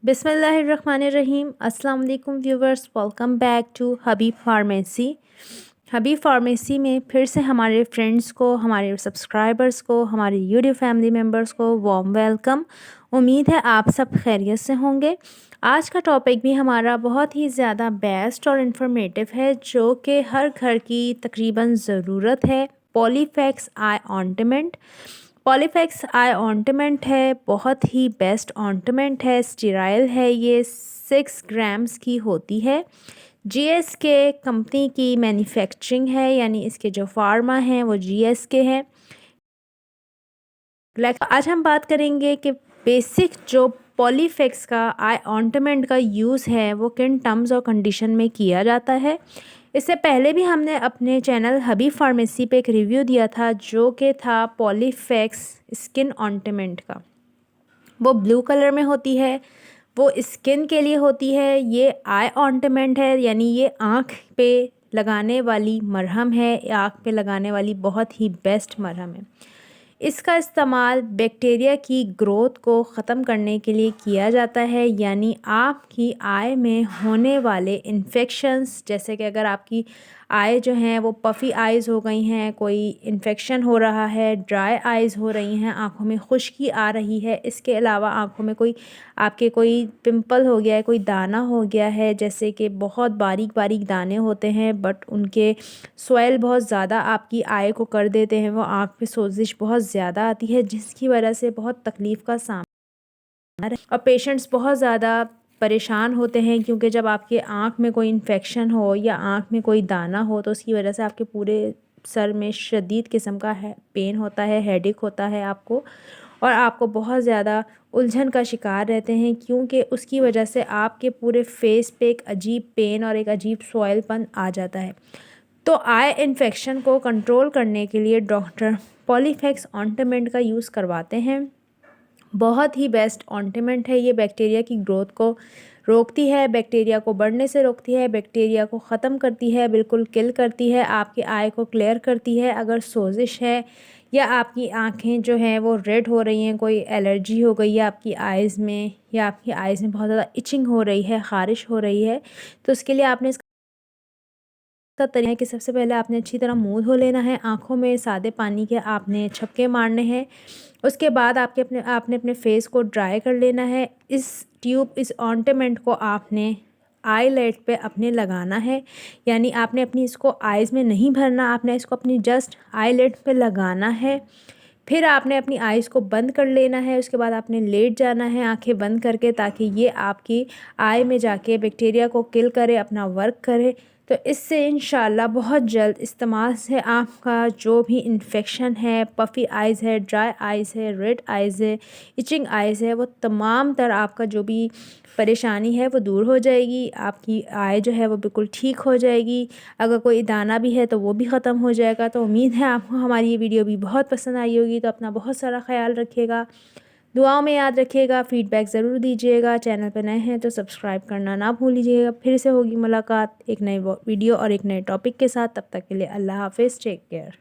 बिस्मिल्लाहिर्रहमानिर्रहीम। अस्सलाम वालेकुम viewers, welcome back to Habib pharmacy. Habib pharmacy में फिर से हमारे फ्रेंड्स को, हमारे सब्सक्राइबर्स को, हमारे यूट्यूब फैमिली मेम्बर्स को वार्म वेलकम। उम्मीद है आप सब खैरियत से होंगे। आज का टॉपिक भी हमारा बहुत ही ज़्यादा बेस्ट और इन्फॉर्मेटिव है, जो कि हर घर की तकरीबन ज़रूरत है। पॉलीफैक्स आई ऑइंटमेंट। पॉलीफैक्स आई ऑइंटमेंट है, बहुत ही बेस्ट ऑइंटमेंट है, स्टेराइल है, ये 6 ग्राम्स की होती है। जीएसके कंपनी की मैन्युफैक्चरिंग है, यानी इसके जो फार्मा हैं वो जीएसके हैं। आज हम बात करेंगे कि बेसिक जो पॉलीफैक्स का आई ऑइंटमेंट का यूज़ है वो किन टर्म्स और कंडीशन में किया जाता है। इससे पहले भी हमने अपने चैनल हबीब फार्मेसी पे एक रिव्यू दिया था, जो कि था पॉलीफैक्स स्किन ऑइंटमेंट का। वो ब्लू कलर में होती है, वो स्किन के लिए होती है। ये आई ऑइंटमेंट है, यानी ये आँख पे लगाने वाली मरहम है, आँख पे लगाने वाली बहुत ही बेस्ट मरहम है। इसका इस्तेमाल बैक्टीरिया की ग्रोथ को ख़त्म करने के लिए किया जाता है, यानी आपकी आई में होने वाले इन्फेक्शंस, जैसे कि अगर आपकी आई जो हैं वो पफ़ी आइज़ हो गई हैं, कोई इन्फेक्शन हो रहा है, ड्राई आइज़ हो रही हैं, आँखों में खुश्की आ रही है, इसके अलावा आँखों में कोई आपके कोई पिंपल हो गया है, कोई दाना हो गया है, जैसे कि बहुत बारीक बारीक दाने होते हैं बट उनके स्वेल बहुत ज़्यादा आपकी आई को कर देते हैं, वो आँख पे सोजिश बहुत ज़्यादा आती है, जिसकी वजह से बहुत तकलीफ़ का सामना और पेशेंट्स बहुत ज़्यादा परेशान होते हैं, क्योंकि जब आपके आँख में कोई इन्फेक्शन हो या आँख में कोई दाना हो तो उसकी वजह से आपके पूरे सर में शदीद किस्म का पेन होता है, हेडेक होता है आपको, और आपको बहुत ज़्यादा उलझन का शिकार रहते हैं, क्योंकि उसकी वजह से आपके पूरे फेस पे एक अजीब पेन और एक अजीब सॉइलपन आ जाता है। तो आई इन्फेक्शन को कंट्रोल करने के लिए डॉक्टर पॉलीफैक्स ऑइंटमेंट का यूज़ करवाते हैं। बहुत ही बेस्ट ऑइंटमेंट है ये, बैक्टीरिया की ग्रोथ को रोकती है, बैक्टीरिया को बढ़ने से रोकती है, बैक्टीरिया को ख़त्म करती है, बिल्कुल किल करती है, आपकी आई को क्लियर करती है। अगर सोजिश है या आपकी आंखें जो हैं वो रेड हो रही हैं, कोई एलर्जी हो गई है आपकी आइज़ में, या आपकी आइज़ में बहुत ज़्यादा इचिंग हो रही है, ख़ारिश हो रही है, तो उसके लिए आपने का तरीका है कि सबसे पहले आपने अच्छी तरह मुंह धो लेना है, आँखों में सादे पानी के आपने छपके मारने हैं। उसके बाद आपने अपने फेस को ड्राई कर लेना है। इस ऑइंटमेंट को आपने आईलेट पे अपने लगाना है, यानी आपने अपनी इसको आइज़ में नहीं भरना, आपने इसको अपनी जस्ट आईलेट पे लगाना है। फिर आपने अपनी आइज़ को बंद कर लेना है, उसके बाद आपने लेट जाना है आंखें बंद करके, ताकि ये आपकी आई में जाके बैक्टीरिया को किल करे, अपना वर्क करे। तो इससे इंशाल्लाह बहुत जल्द इस्तेमाल से आपका जो भी इन्फेक्शन है, पफ़ी आइज़ है, ड्राई आइज़ है, रेड आइज़ है, इचिंग आइज़ है, वो तमाम तर आपका जो भी परेशानी है वो दूर हो जाएगी। आपकी आई जो है वो बिल्कुल ठीक हो जाएगी। अगर कोई दाना भी है तो वो भी ख़त्म हो जाएगा। तो उम्मीद है आपको हमारी ये वीडियो भी बहुत पसंद आई होगी। तो अपना बहुत सारा ख्याल रखिएगा, दुआओं में याद रखिएगा, फ़ीडबैक ज़रूर दीजिएगा। चैनल पर नए हैं तो सब्सक्राइब करना ना भूल लीजिएगा। फिर से होगी मुलाकात एक नई वीडियो और एक नए टॉपिक के साथ। तब तक के लिए अल्लाह हाफ़िज़, टेक केयर।